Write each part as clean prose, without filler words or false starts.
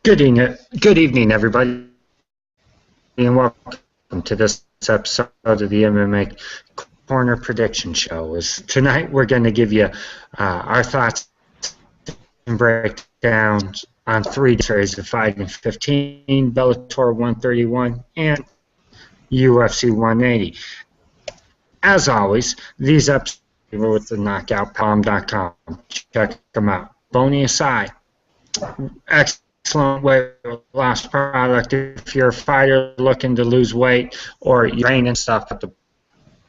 Good evening, everybody, and welcome to this episode of the MMA Corner Prediction Show. Tonight we're going to give you our thoughts and breakdowns on three series of fighting: 15, Bellator 131, and UFC 180. As always, these episodes are with the KnockoutPalm.com. Check them out. Bony aside, excellent weight loss product if you're a fighter looking to lose weight or you're training stuff at the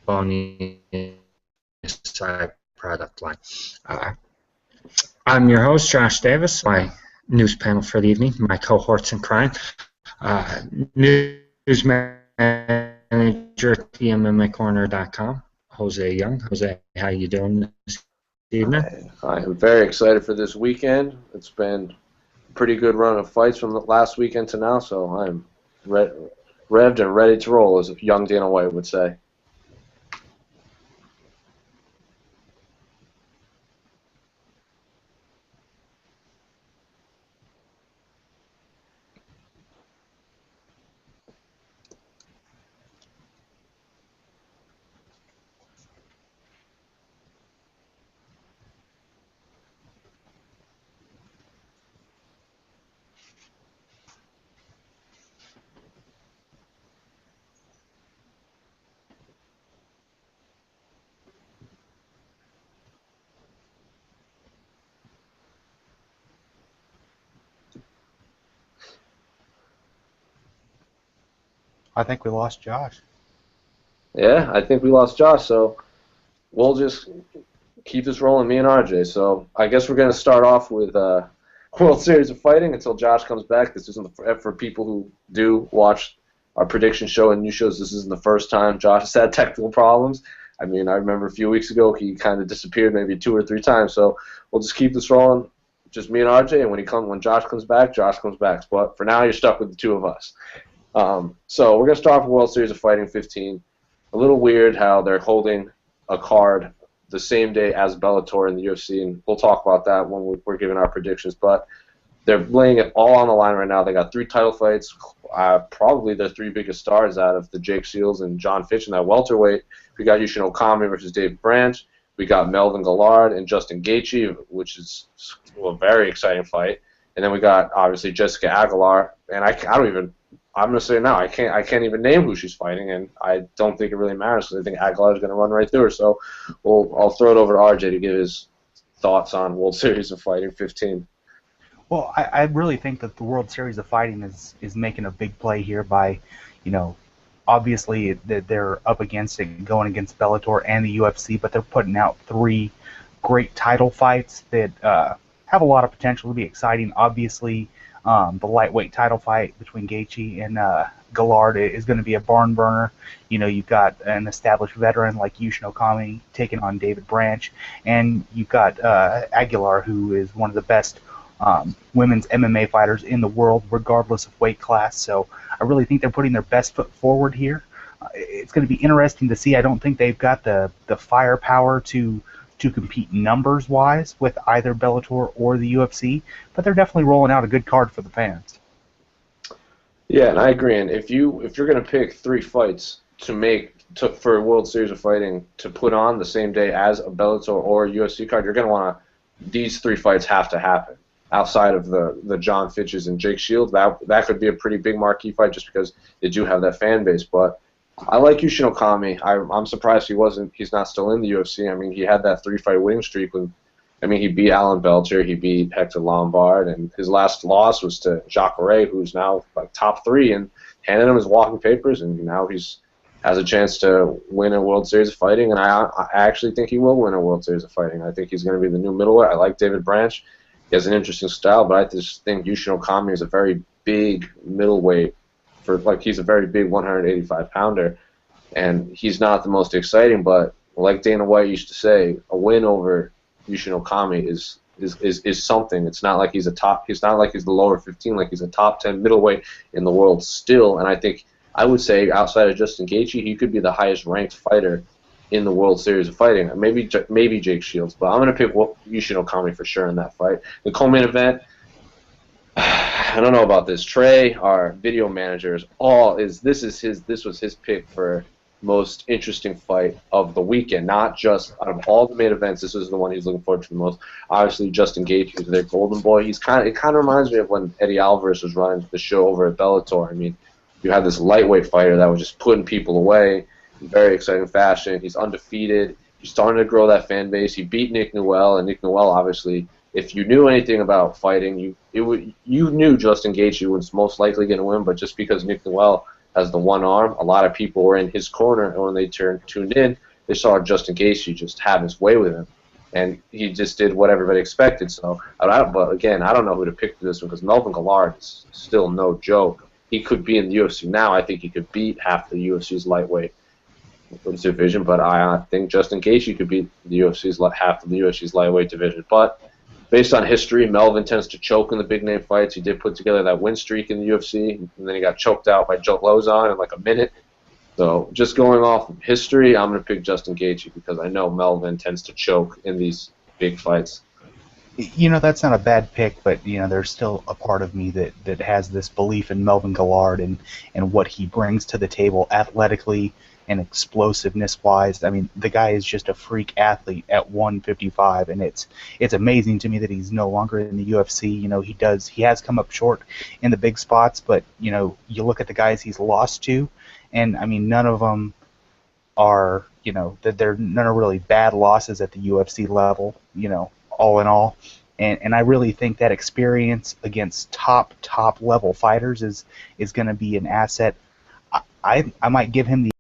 Bony side product line. I'm your host, Josh Davis, my news panel for the evening, my cohorts in crime, news manager at the MMAcorner.com, Jose Young. Jose, how you doing this evening? I am very excited for this weekend. It's been a pretty good run of fights from the last weekend to now, so I'm revved and ready to roll, as young Dana White would say. I think we lost Josh. Yeah, I think we lost Josh, so we'll just keep this rolling, me and RJ. So I guess we're going to start off with World Series of Fighting until Josh comes back. This isn't for people who do watch our prediction show and news shows. This isn't the first time Josh has had technical problems. I mean, I remember a few weeks ago he kind of disappeared maybe 2 or 3 times. So we'll just keep this rolling, just me and RJ. And when Josh comes back, Josh comes back. But for now, you're stuck with the two of us. So we're going to start off with World Series of Fighting 15. A little weird how they're holding a card the same day as Bellator and the UFC, and we'll talk about that when we're giving our predictions. But they're laying it all on the line right now. They got 3 title fights, probably the 3 biggest stars out of the Jake Shields and John Fitch in that welterweight. We got Yushin Okami versus David Branch. We got Melvin Gillard and Justin Gaethje, which is a very exciting fight. And then we got, obviously, Jessica Aguilar, and I'm going to say now, I can't even name who she's fighting, and I don't think it really matters because I think Aguilar is going to run right through her. So I'll throw it over to RJ to give his thoughts on World Series of Fighting 15. Well, I really think that the World Series of Fighting is making a big play here by, obviously they're up against it, going against Bellator and the UFC, but they're putting out 3 great title fights that have a lot of potential to be exciting. Obviously, the lightweight title fight between Gaethje and Gillard is going to be a barn burner. You've got an established veteran like Yushin Okami taking on David Branch, and you've got Aguilar, who is one of the best women's MMA fighters in the world, regardless of weight class. So I really think they're putting their best foot forward here. It's going to be interesting to see. I don't think they've got the firepower to compete numbers-wise with either Bellator or the UFC, but they're definitely rolling out a good card for the fans. Yeah, and I agree. And if you're going to pick 3 fights for a World Series of Fighting to put on the same day as a Bellator or a UFC card, you're going to want these 3 fights have to happen. Outside of the John Fitches and Jake Shields, that could be a pretty big marquee fight just because they do have that fan base. But I like Yushin Okami. I'm surprised he's not still in the UFC. I mean, he had that 3-fight winning streak. He beat Alan Belcher, he beat Hector Lombard, and his last loss was to Jacare, who's now like top 3, and handed him his walking papers, and now he's has a chance to win a World Series of Fighting, and I actually think he will win a World Series of Fighting. I think he's going to be the new middleweight. I like David Branch. He has an interesting style, but I just think Yushin Okami is a very big middleweight. He's a very big 185-pounder, and he's not the most exciting, but like Dana White used to say, a win over Yushin Okami is something. It's not like he's not like he's the lower 15, like he's a top 10 middleweight in the world still, and I would say outside of Justin Gaethje, he could be the highest ranked fighter in the World Series of Fighting. Maybe Jake Shields, but I'm going to pick Yushin Okami for sure in that fight. The co-main event, I don't know about this. Trey, our video manager, this was his pick for most interesting fight of the weekend. Not just out of all the main events, this was the one he's looking forward to the most. Obviously, Justin Gaethje is their golden boy. It kind of reminds me of when Eddie Alvarez was running the show over at Bellator. I mean, you had this lightweight fighter that was just putting people away in very exciting fashion. He's undefeated. He's starting to grow that fan base. He beat Nick Newell, and Nick Newell, obviously, if you knew anything about fighting, you knew Justin Gaethje was most likely going to win, but just because Nick Newell has the one arm, a lot of people were in his corner, and when they tuned in, they saw Justin Gaethje just have his way with him, and he just did what everybody expected. So, but again, I don't know who to pick for this one because Melvin Gillard is still no joke. He could be in the UFC now. I think he could beat half the UFC's lightweight division, but I think Justin Gaethje could beat the UFC's half of the UFC's lightweight division. But based on history, Melvin tends to choke in the big-name fights. He did put together that win streak in the UFC, and then he got choked out by Joe Lozon in like a minute. So just going off of history, I'm going to pick Justin Gaethje because I know Melvin tends to choke in these big fights. You know, that's not a bad pick, but, you know, there's still a part of me that has this belief in Melvin Gillard and what he brings to the table athletically and explosiveness-wise. I mean, the guy is just a freak athlete at 155, and it's amazing to me that he's no longer in the UFC. You know, he has come up short in the big spots, but, you know, you look at the guys he's lost to, and, I mean, none of them are, you know, none are really bad losses at the UFC level, you know, all in all. And I really think that experience against top level fighters is going to be an asset. I might give him the